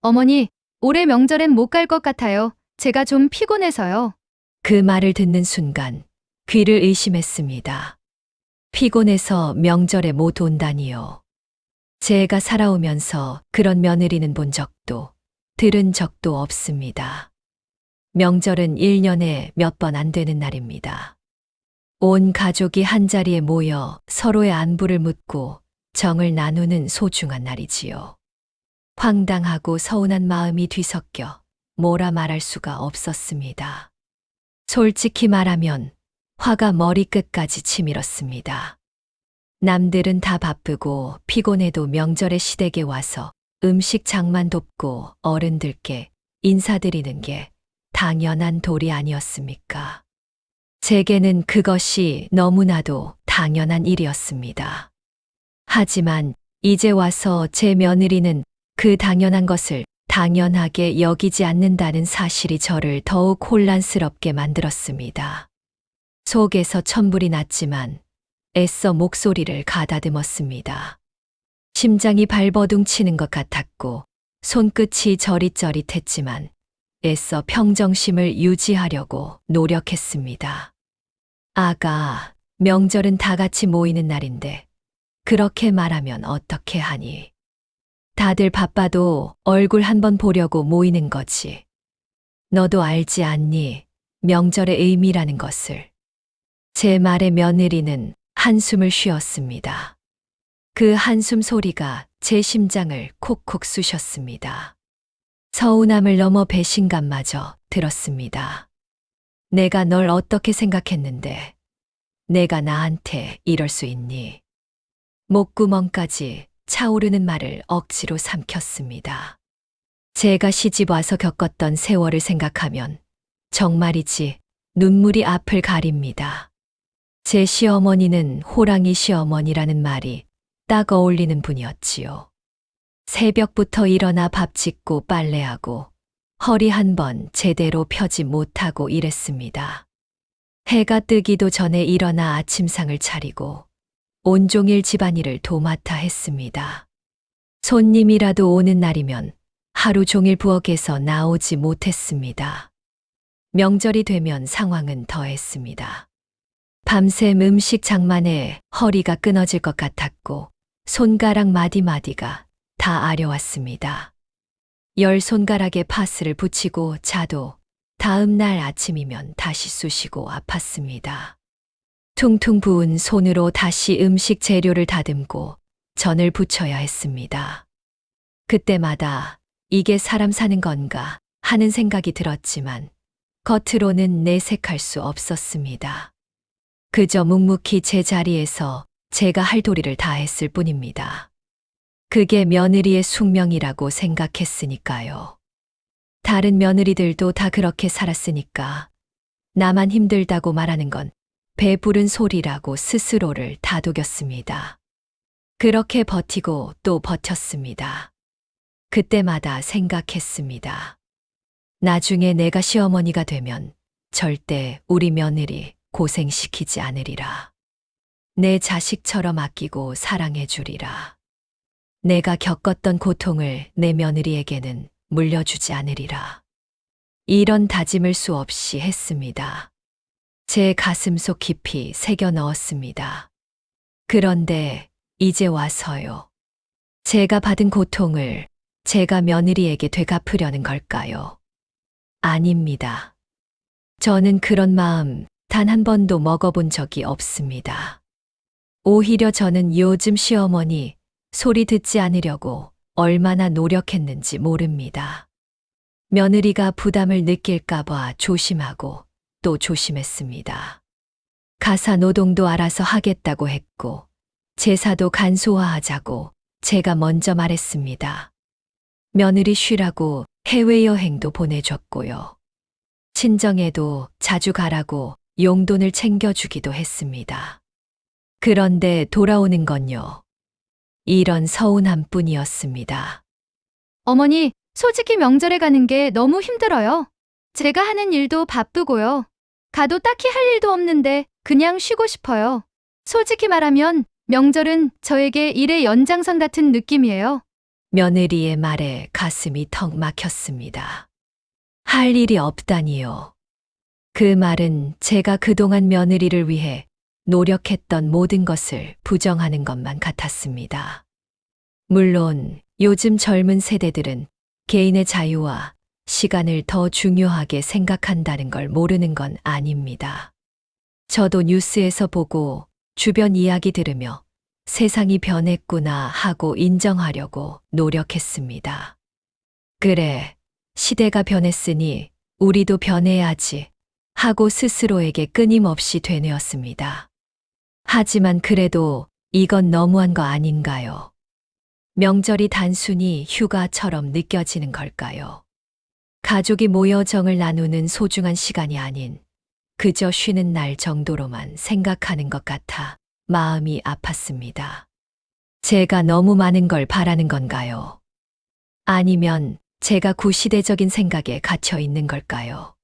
어머니, 올해 명절엔 못 갈 것 같아요. 제가 좀 피곤해서요. 그 말을 듣는 순간 귀를 의심했습니다. 피곤해서 명절에 못 온다니요. 제가 살아오면서 그런 며느리는 본 적도 들은 적도 없습니다. 명절은 1년에 몇 번 안 되는 날입니다. 온 가족이 한자리에 모여 서로의 안부를 묻고 정을 나누는 소중한 날이지요. 황당하고 서운한 마음이 뒤섞여 뭐라 말할 수가 없었습니다. 솔직히 말하면 화가 머리끝까지 치밀었습니다. 남들은 다 바쁘고 피곤해도 명절의 시댁에 와서 음식 장만 돕고 어른들께 인사드리는 게 당연한 도리 아니었습니까? 제게는 그것이 너무나도 당연한 일이었습니다. 하지만 이제 와서 제 며느리는 그 당연한 것을 당연하게 여기지 않는다는 사실이 저를 더욱 혼란스럽게 만들었습니다. 속에서 천불이 났지만 애써 목소리를 가다듬었습니다. 심장이 발버둥 치는 것 같았고 손끝이 저릿저릿했지만 애써 평정심을 유지하려고 노력했습니다. 아가, 명절은 다 같이 모이는 날인데 그렇게 말하면 어떻게 하니? 다들 바빠도 얼굴 한번 보려고 모이는 거지. 너도 알지 않니? 명절의 의미라는 것을. 제 말에 며느리는 한숨을 쉬었습니다. 그 한숨 소리가 제 심장을 콕콕 쑤셨습니다. 서운함을 넘어 배신감마저 들었습니다. 내가 널 어떻게 생각했는데 내가 나한테 이럴 수 있니? 목구멍까지 차오르는 말을 억지로 삼켰습니다. 제가 시집 와서 겪었던 세월을 생각하면 정말이지 눈물이 앞을 가립니다. 제 시어머니는 호랑이 시어머니라는 말이 딱 어울리는 분이었지요. 새벽부터 일어나 밥 짓고 빨래하고 허리 한 번 제대로 펴지 못하고 일했습니다. 해가 뜨기도 전에 일어나 아침상을 차리고 온종일 집안일을 도맡아 했습니다. 손님이라도 오는 날이면 하루 종일 부엌에서 나오지 못했습니다. 명절이 되면 상황은 더했습니다. 밤샘 음식 장만에 허리가 끊어질 것 같았고 손가락 마디마디가 다 아려왔습니다. 10손가락에 파스를 붙이고 자도 다음 날 아침이면 다시 쑤시고 아팠습니다. 퉁퉁 부은 손으로 다시 음식 재료를 다듬고 전을 부쳐야 했습니다. 그때마다 이게 사람 사는 건가 하는 생각이 들었지만 겉으로는 내색할 수 없었습니다. 그저 묵묵히 제 자리에서 제가 할 도리를 다 했을 뿐입니다. 그게 며느리의 숙명이라고 생각했으니까요. 다른 며느리들도 다 그렇게 살았으니까 나만 힘들다고 말하는 건 배부른 소리라고 스스로를 다독였습니다. 그렇게 버티고 또 버텼습니다. 그때마다 생각했습니다. 나중에 내가 시어머니가 되면 절대 우리 며느리 고생시키지 않으리라. 내 자식처럼 아끼고 사랑해 주리라. 내가 겪었던 고통을 내 며느리에게는 물려주지 않으리라. 이런 다짐을 수없이 했습니다. 제 가슴속 깊이 새겨 넣었습니다. 그런데 이제 와서요. 제가 받은 고통을 제가 며느리에게 되갚으려는 걸까요? 아닙니다. 저는 그런 마음 단 한 번도 먹어본 적이 없습니다. 오히려 저는 요즘 시어머니 소리 듣지 않으려고 얼마나 노력했는지 모릅니다. 며느리가 부담을 느낄까봐 조심하고 또 조심했습니다. 가사 노동도 알아서 하겠다고 했고 제사도 간소화하자고 제가 먼저 말했습니다. 며느리 쉬라고 해외여행도 보내줬고요. 친정에도 자주 가라고 용돈을 챙겨주기도 했습니다. 그런데 돌아오는 건요. 이런 서운함 뿐이었습니다. 어머니, 솔직히 명절에 가는 게 너무 힘들어요. 제가 하는 일도 바쁘고요. 가도 딱히 할 일도 없는데 그냥 쉬고 싶어요. 솔직히 말하면 명절은 저에게 일의 연장선 같은 느낌이에요. 며느리의 말에 가슴이 턱 막혔습니다. 할 일이 없다니요. 그 말은 제가 그동안 며느리를 위해 노력했던 모든 것을 부정하는 것만 같았습니다. 물론 요즘 젊은 세대들은 개인의 자유와 시간을 더 중요하게 생각한다는 걸 모르는 건 아닙니다. 저도 뉴스에서 보고 주변 이야기 들으며 세상이 변했구나 하고 인정하려고 노력했습니다. 그래, 시대가 변했으니 우리도 변해야지 하고 스스로에게 끊임없이 되뇌었습니다. 하지만 그래도 이건 너무한 거 아닌가요? 명절이 단순히 휴가처럼 느껴지는 걸까요? 가족이 모여 정을 나누는 소중한 시간이 아닌 그저 쉬는 날 정도로만 생각하는 것 같아 마음이 아팠습니다. 제가 너무 많은 걸 바라는 건가요? 아니면 제가 구시대적인 생각에 갇혀 있는 걸까요?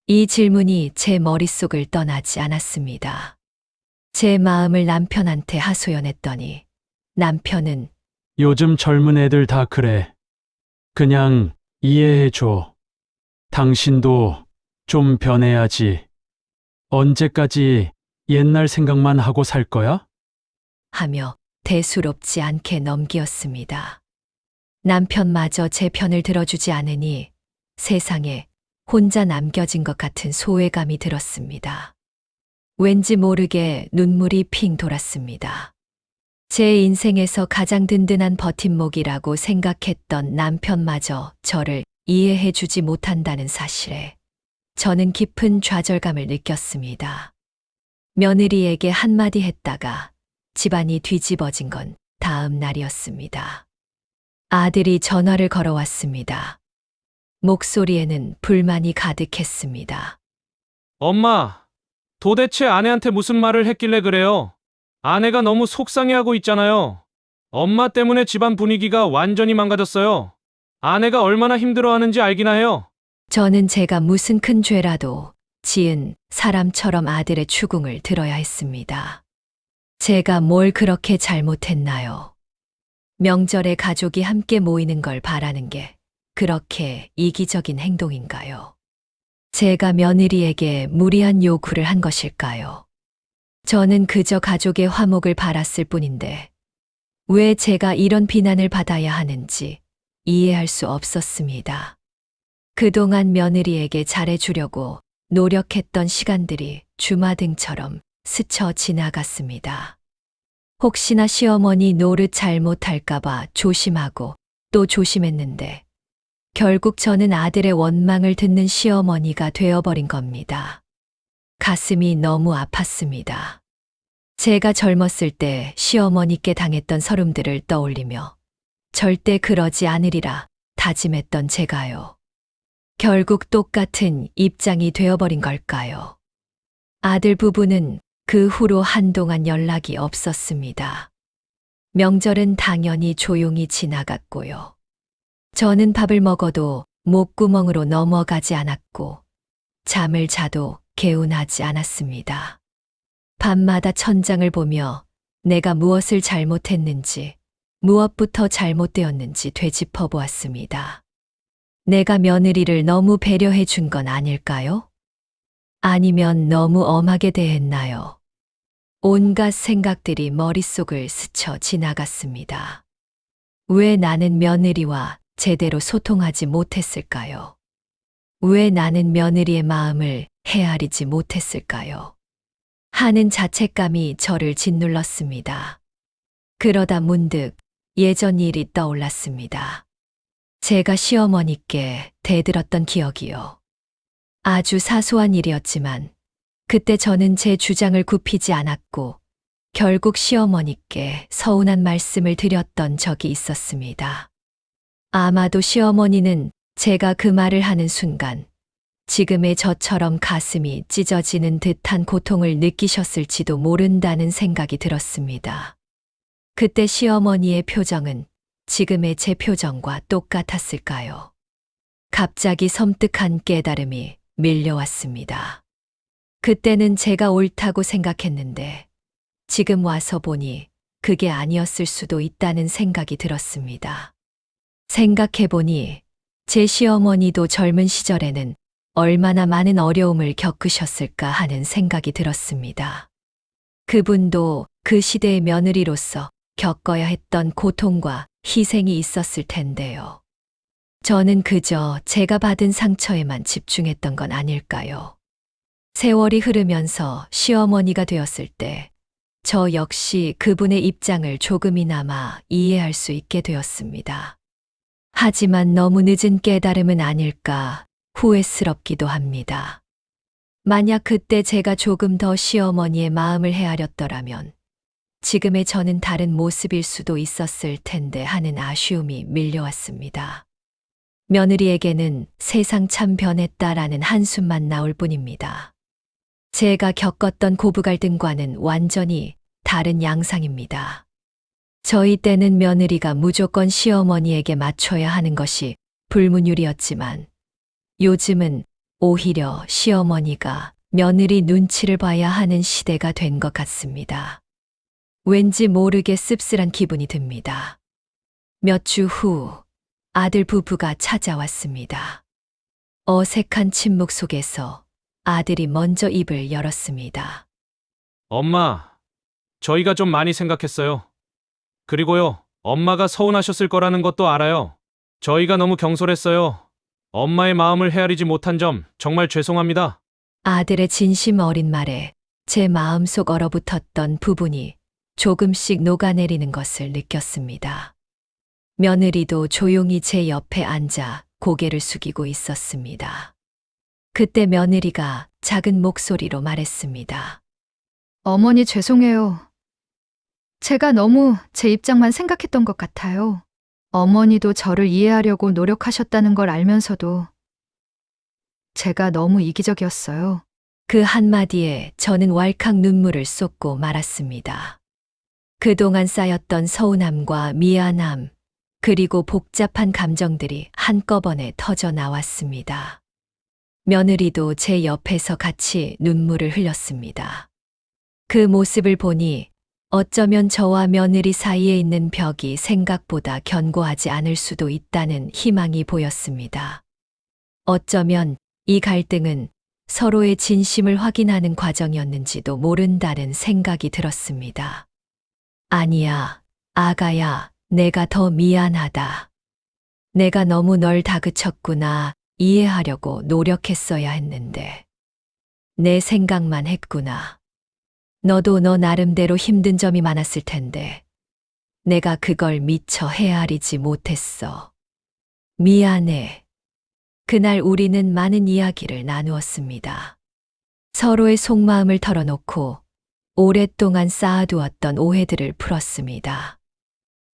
이 질문이 제 머릿속을 떠나지 않았습니다. 제 마음을 남편한테 하소연했더니 남편은 요즘 젊은 애들 다 그래. 그냥 이해해줘. 당신도 좀 변해야지. 언제까지 옛날 생각만 하고 살 거야? 하며 대수롭지 않게 넘기었습니다. 남편마저 제 편을 들어주지 않으니 세상에 혼자 남겨진 것 같은 소외감이 들었습니다. 왠지 모르게 눈물이 핑 돌았습니다. 제 인생에서 가장 든든한 버팀목이라고 생각했던 남편마저 저를 이해해주지 못한다는 사실에 저는 깊은 좌절감을 느꼈습니다. 며느리에게 한마디 했다가 집안이 뒤집어진 건 다음 날이었습니다. 아들이 전화를 걸어왔습니다. 목소리에는 불만이 가득했습니다. 엄마, 도대체 아내한테 무슨 말을 했길래 그래요? 아내가 너무 속상해하고 있잖아요. 엄마 때문에 집안 분위기가 완전히 망가졌어요. 아내가 얼마나 힘들어하는지 알기나 해요. 저는 제가 무슨 큰 죄라도 지은 사람처럼 아들의 추궁을 들어야 했습니다. 제가 뭘 그렇게 잘못했나요? 명절에 가족이 함께 모이는 걸 바라는 게 그렇게 이기적인 행동인가요? 제가 며느리에게 무리한 요구를 한 것일까요? 저는 그저 가족의 화목을 바랐을 뿐인데 왜 제가 이런 비난을 받아야 하는지 이해할 수 없었습니다. 그동안 며느리에게 잘해주려고 노력했던 시간들이 주마등처럼 스쳐 지나갔습니다. 혹시나 시어머니 노릇 잘못할까봐 조심하고 또 조심했는데 결국 저는 아들의 원망을 듣는 시어머니가 되어버린 겁니다. 가슴이 너무 아팠습니다. 제가 젊었을 때 시어머니께 당했던 서름들을 떠올리며 절대 그러지 않으리라 다짐했던 제가요. 결국 똑같은 입장이 되어버린 걸까요? 아들 부부는 그 후로 한동안 연락이 없었습니다. 명절은 당연히 조용히 지나갔고요. 저는 밥을 먹어도 목구멍으로 넘어가지 않았고 잠을 자도 개운하지 않았습니다. 밤마다 천장을 보며 내가 무엇을 잘못했는지, 무엇부터 잘못되었는지 되짚어 보았습니다. 내가 며느리를 너무 배려해 준 건 아닐까요? 아니면 너무 엄하게 대했나요? 온갖 생각들이 머릿속을 스쳐 지나갔습니다. 왜 나는 며느리와 제대로 소통하지 못했을까요? 왜 나는 며느리의 마음을 헤아리지 못했을까요? 하는 자책감이 저를 짓눌렀습니다. 그러다 문득 예전 일이 떠올랐습니다. 제가 시어머니께 대들었던 기억이요. 아주 사소한 일이었지만 그때 저는 제 주장을 굽히지 않았고 결국 시어머니께 서운한 말씀을 드렸던 적이 있었습니다. 아마도 시어머니는 제가 그 말을 하는 순간 지금의 저처럼 가슴이 찢어지는 듯한 고통을 느끼셨을지도 모른다는 생각이 들었습니다. 그때 시어머니의 표정은 지금의 제 표정과 똑같았을까요? 갑자기 섬뜩한 깨달음이 밀려왔습니다. 그때는 제가 옳다고 생각했는데 지금 와서 보니 그게 아니었을 수도 있다는 생각이 들었습니다. 생각해보니 제 시어머니도 젊은 시절에는 얼마나 많은 어려움을 겪으셨을까 하는 생각이 들었습니다. 그분도 그 시대의 며느리로서 겪어야 했던 고통과 희생이 있었을 텐데요. 저는 그저 제가 받은 상처에만 집중했던 건 아닐까요? 세월이 흐르면서 시어머니가 되었을 때 저 역시 그분의 입장을 조금이나마 이해할 수 있게 되었습니다. 하지만 너무 늦은 깨달음은 아닐까 후회스럽기도 합니다. 만약 그때 제가 조금 더 시어머니의 마음을 헤아렸더라면 지금의 저는 다른 모습일 수도 있었을 텐데 하는 아쉬움이 밀려왔습니다. 며느리에게는 세상 참 변했다라는 한숨만 나올 뿐입니다. 제가 겪었던 고부 갈등과는 완전히 다른 양상입니다. 저희 때는 며느리가 무조건 시어머니에게 맞춰야 하는 것이 불문율이었지만 요즘은 오히려 시어머니가 며느리 눈치를 봐야 하는 시대가 된 것 같습니다. 왠지 모르게 씁쓸한 기분이 듭니다. 몇 주 후 아들 부부가 찾아왔습니다. 어색한 침묵 속에서 아들이 먼저 입을 열었습니다. 엄마, 저희가 좀 많이 생각했어요. 그리고요, 엄마가 서운하셨을 거라는 것도 알아요. 저희가 너무 경솔했어요. 엄마의 마음을 헤아리지 못한 점 정말 죄송합니다. 아들의 진심 어린 말에 제 마음속 얼어붙었던 부분이 조금씩 녹아내리는 것을 느꼈습니다. 며느리도 조용히 제 옆에 앉아 고개를 숙이고 있었습니다. 그때 며느리가 작은 목소리로 말했습니다. 어머니 죄송해요. 제가 너무 제 입장만 생각했던 것 같아요. 어머니도 저를 이해하려고 노력하셨다는 걸 알면서도 제가 너무 이기적이었어요. 그 한마디에 저는 왈칵 눈물을 쏟고 말았습니다. 그동안 쌓였던 서운함과 미안함, 그리고 복잡한 감정들이 한꺼번에 터져 나왔습니다. 며느리도 제 옆에서 같이 눈물을 흘렸습니다. 그 모습을 보니 어쩌면 저와 며느리 사이에 있는 벽이 생각보다 견고하지 않을 수도 있다는 희망이 보였습니다. 어쩌면 이 갈등은 서로의 진심을 확인하는 과정이었는지도 모른다는 생각이 들었습니다. 아니야, 아가야, 내가 더 미안하다. 내가 너무 널 다그쳤구나. 이해하려고 노력했어야 했는데. 내 생각만 했구나. 너도 너 나름대로 힘든 점이 많았을 텐데. 내가 그걸 미처 헤아리지 못했어. 미안해. 그날 우리는 많은 이야기를 나누었습니다. 서로의 속마음을 털어놓고 오랫동안 쌓아두었던 오해들을 풀었습니다.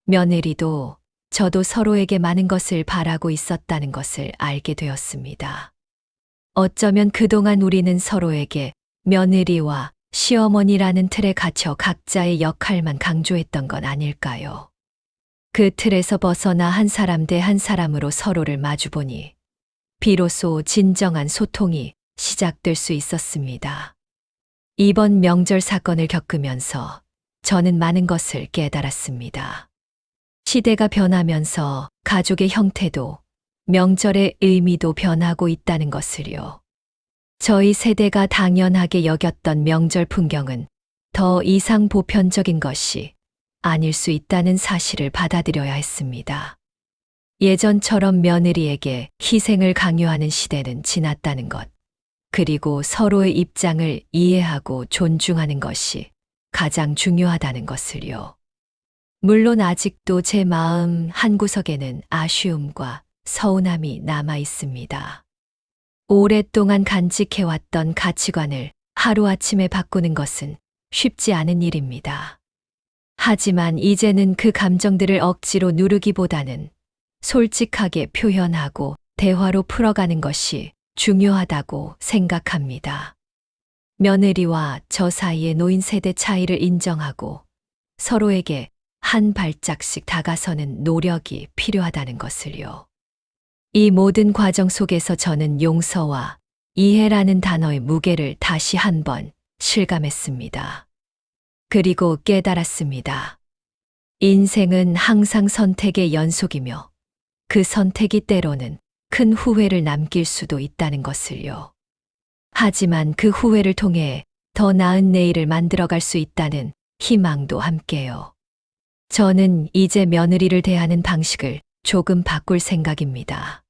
며느리도 저도 서로에게 많은 것을 바라고 있었다는 것을 알게 되었습니다. 어쩌면 그동안 우리는 서로에게 며느리와 시어머니라는 틀에 갇혀 각자의 역할만 강조했던 건 아닐까요? 그 틀에서 벗어나 한 사람 대 한 사람으로 서로를 마주보니 비로소 진정한 소통이 시작될 수 있었습니다. 이번 명절 사건을 겪으면서 저는 많은 것을 깨달았습니다. 시대가 변하면서 가족의 형태도 명절의 의미도 변하고 있다는 것을요. 저희 세대가 당연하게 여겼던 명절 풍경은 더 이상 보편적인 것이 아닐 수 있다는 사실을 받아들여야 했습니다. 예전처럼 며느리에게 희생을 강요하는 시대는 지났다는 것, 그리고 서로의 입장을 이해하고 존중하는 것이 가장 중요하다는 것을요. 물론 아직도 제 마음 한구석에는 아쉬움과 서운함이 남아 있습니다. 오랫동안 간직해왔던 가치관을 하루아침에 바꾸는 것은 쉽지 않은 일입니다. 하지만 이제는 그 감정들을 억지로 누르기보다는 솔직하게 표현하고 대화로 풀어가는 것이 중요하다고 생각합니다. 며느리와 저 사이의 노인 세대 차이를 인정하고 서로에게 한 발짝씩 다가서는 노력이 필요하다는 것을요. 이 모든 과정 속에서 저는 용서와 이해라는 단어의 무게를 다시 한번 실감했습니다. 그리고 깨달았습니다. 인생은 항상 선택의 연속이며 그 선택이 때로는 큰 후회를 남길 수도 있다는 것을요. 하지만 그 후회를 통해 더 나은 내일을 만들어갈 수 있다는 희망도 함께요. 저는 이제 며느리를 대하는 방식을 조금 바꿀 생각입니다.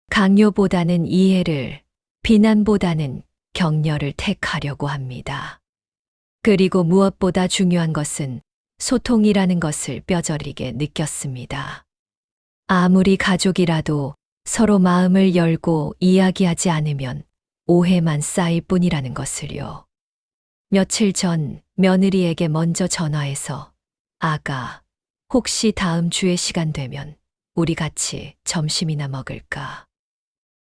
강요보다는 이해를, 비난보다는 격려를 택하려고 합니다. 그리고 무엇보다 중요한 것은 소통이라는 것을 뼈저리게 느꼈습니다. 아무리 가족이라도 서로 마음을 열고 이야기하지 않으면 오해만 쌓일 뿐이라는 것을요. 며칠 전 며느리에게 먼저 전화해서 아가, 혹시 다음 주에 시간 되면 우리 같이 점심이나 먹을까?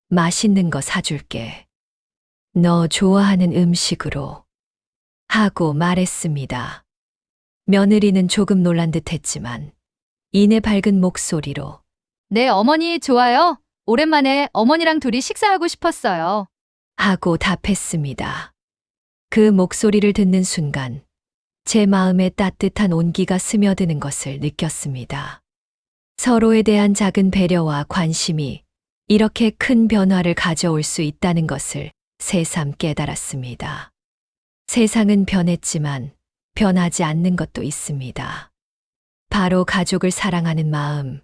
맛있는 거 사줄게. 너 좋아하는 음식으로. 하고 말했습니다. 며느리는 조금 놀란 듯 했지만 이내 밝은 목소리로 네, 어머니 좋아요. 오랜만에 어머니랑 둘이 식사하고 싶었어요. 하고 답했습니다. 그 목소리를 듣는 순간 제 마음에 따뜻한 온기가 스며드는 것을 느꼈습니다. 서로에 대한 작은 배려와 관심이 이렇게 큰 변화를 가져올 수 있다는 것을 새삼 깨달았습니다. 세상은 변했지만 변하지 않는 것도 있습니다. 바로 가족을 사랑하는 마음,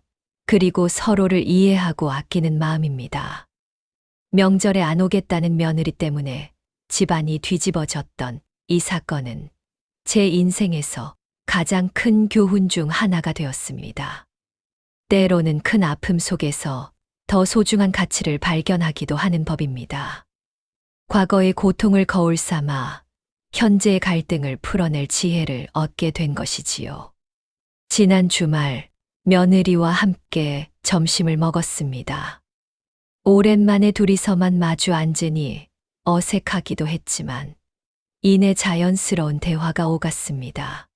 그리고 서로를 이해하고 아끼는 마음입니다. 명절에 안 오겠다는 며느리 때문에 집안이 뒤집어졌던 이 사건은 제 인생에서 가장 큰 교훈 중 하나가 되었습니다. 때로는 큰 아픔 속에서 더 소중한 가치를 발견하기도 하는 법입니다. 과거의 고통을 거울 삼아 현재의 갈등을 풀어낼 지혜를 얻게 된 것이지요. 지난 주말 며느리와 함께 점심을 먹었습니다. 오랜만에 둘이서만 마주 앉으니 어색하기도 했지만 이내 자연스러운 대화가 오갔습니다.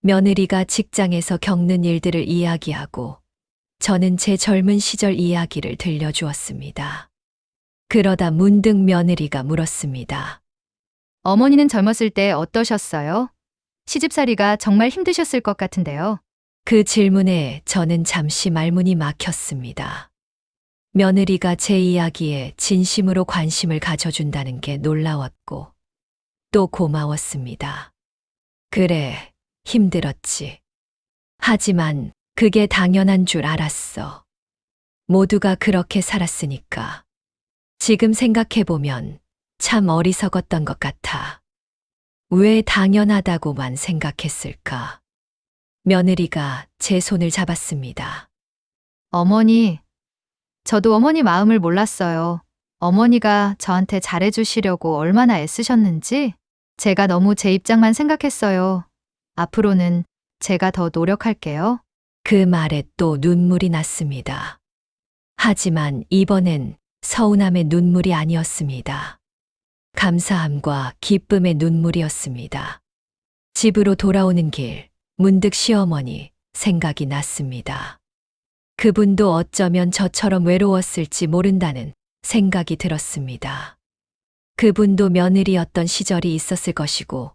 며느리가 직장에서 겪는 일들을 이야기하고 저는 제 젊은 시절 이야기를 들려주었습니다. 그러다 문득 며느리가 물었습니다. 어머니는 젊었을 때 어떠셨어요? 시집살이가 정말 힘드셨을 것 같은데요. 그 질문에 저는 잠시 말문이 막혔습니다. 며느리가 제 이야기에 진심으로 관심을 가져준다는 게 놀라웠고 또 고마웠습니다. 그래, 힘들었지. 하지만 그게 당연한 줄 알았어. 모두가 그렇게 살았으니까. 지금 생각해보면 참 어리석었던 것 같아. 왜 당연하다고만 생각했을까? 며느리가 제 손을 잡았습니다. 어머니, 저도 어머니 마음을 몰랐어요. 어머니가 저한테 잘해주시려고 얼마나 애쓰셨는지 제가 너무 제 입장만 생각했어요. 앞으로는 제가 더 노력할게요. 그 말에 또 눈물이 났습니다. 하지만 이번엔 서운함의 눈물이 아니었습니다. 감사함과 기쁨의 눈물이었습니다. 집으로 돌아오는 길, 문득 시어머니 생각이 났습니다. 그분도 어쩌면 저처럼 외로웠을지 모른다는 생각이 들었습니다. 그분도 며느리였던 시절이 있었을 것이고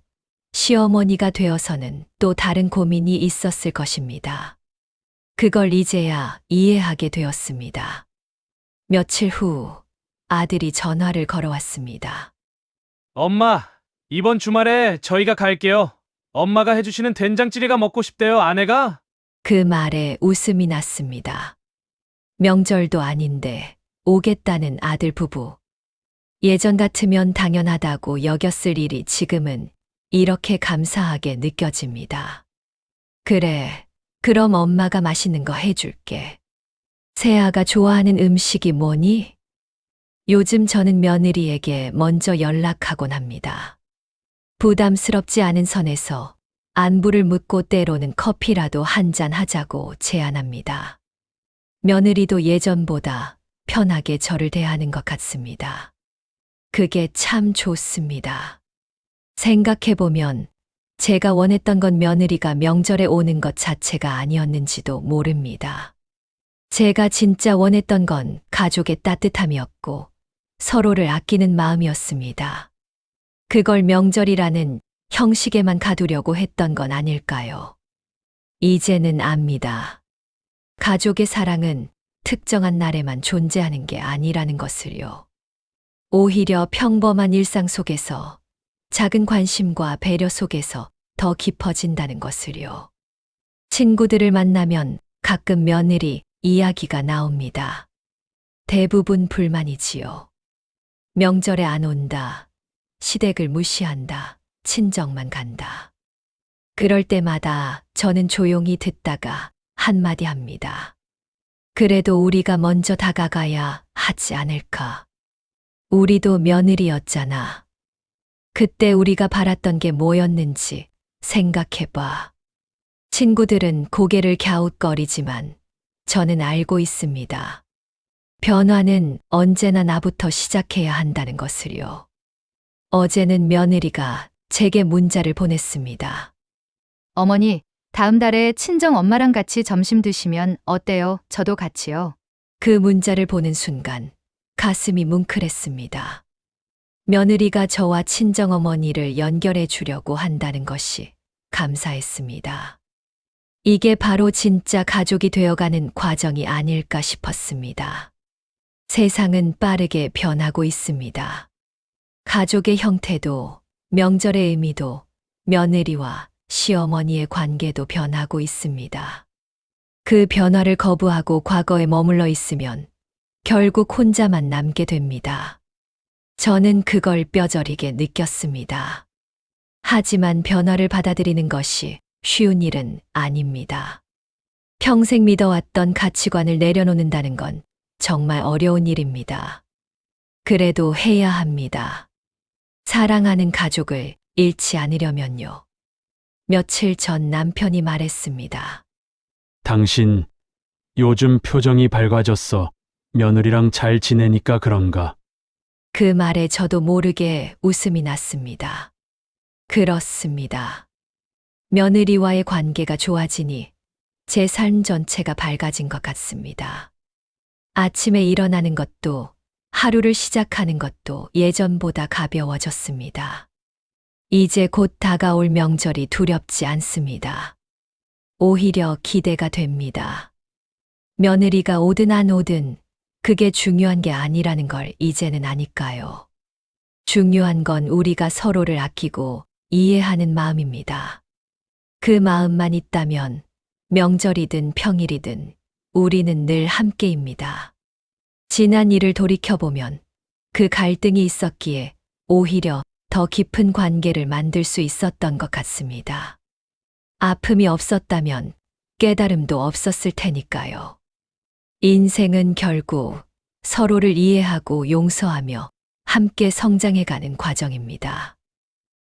시어머니가 되어서는 또 다른 고민이 있었을 것입니다. 그걸 이제야 이해하게 되었습니다. 며칠 후 아들이 전화를 걸어왔습니다. 엄마, 이번 주말에 저희가 갈게요. 엄마가 해주시는 된장찌개가 먹고 싶대요, 아내가. 그 말에 웃음이 났습니다. 명절도 아닌데 오겠다는 아들 부부. 예전 같으면 당연하다고 여겼을 일이 지금은 이렇게 감사하게 느껴집니다. 그래, 그럼 엄마가 맛있는 거 해줄게. 세아가 좋아하는 음식이 뭐니? 요즘 저는 며느리에게 먼저 연락하곤 합니다. 부담스럽지 않은 선에서 안부를 묻고 때로는 커피라도 한잔 하자고 제안합니다. 며느리도 예전보다 편하게 저를 대하는 것 같습니다. 그게 참 좋습니다. 생각해보면 제가 원했던 건 며느리가 명절에 오는 것 자체가 아니었는지도 모릅니다. 제가 진짜 원했던 건 가족의 따뜻함이었고 서로를 아끼는 마음이었습니다. 그걸 명절이라는 형식에만 가두려고 했던 건 아닐까요? 이제는 압니다. 가족의 사랑은 특정한 날에만 존재하는 게 아니라는 것을요. 오히려 평범한 일상 속에서 작은 관심과 배려 속에서 더 깊어진다는 것을요. 친구들을 만나면 가끔 며느리 이야기가 나옵니다. 대부분 불만이지요. 명절에 안 온다. 시댁을 무시한다. 친정만 간다. 그럴 때마다 저는 조용히 듣다가 한마디 합니다. 그래도 우리가 먼저 다가가야 하지 않을까. 우리도 며느리였잖아. 그때 우리가 바랐던 게 뭐였는지 생각해봐. 친구들은 고개를 갸웃거리지만 저는 알고 있습니다. 변화는 언제나 나부터 시작해야 한다는 것을요. 어제는 며느리가 제게 문자를 보냈습니다. 어머니, 다음 달에 친정 엄마랑 같이 점심 드시면 어때요? 저도 같이요. 그 문자를 보는 순간 가슴이 뭉클했습니다. 며느리가 저와 친정어머니를 연결해 주려고 한다는 것이 감사했습니다. 이게 바로 진짜 가족이 되어가는 과정이 아닐까 싶었습니다. 세상은 빠르게 변하고 있습니다. 가족의 형태도, 명절의 의미도, 며느리와 시어머니의 관계도 변하고 있습니다. 그 변화를 거부하고 과거에 머물러 있으면 결국 혼자만 남게 됩니다. 저는 그걸 뼈저리게 느꼈습니다. 하지만 변화를 받아들이는 것이 쉬운 일은 아닙니다. 평생 믿어왔던 가치관을 내려놓는다는 건 정말 어려운 일입니다. 그래도 해야 합니다. 사랑하는 가족을 잃지 않으려면요. 며칠 전 남편이 말했습니다. 당신 요즘 표정이 밝아졌어. 며느리랑 잘 지내니까 그런가? 그 말에 저도 모르게 웃음이 났습니다. 그렇습니다. 며느리와의 관계가 좋아지니 제 삶 전체가 밝아진 것 같습니다. 아침에 일어나는 것도 하루를 시작하는 것도 예전보다 가벼워졌습니다. 이제 곧 다가올 명절이 두렵지 않습니다. 오히려 기대가 됩니다. 며느리가 오든 안 오든 그게 중요한 게 아니라는 걸 이제는 아니까요. 중요한 건 우리가 서로를 아끼고 이해하는 마음입니다. 그 마음만 있다면 명절이든 평일이든 우리는 늘 함께입니다. 지난 일을 돌이켜보면 그 갈등이 있었기에 오히려 더 깊은 관계를 만들 수 있었던 것 같습니다. 아픔이 없었다면 깨달음도 없었을 테니까요. 인생은 결국 서로를 이해하고 용서하며 함께 성장해가는 과정입니다.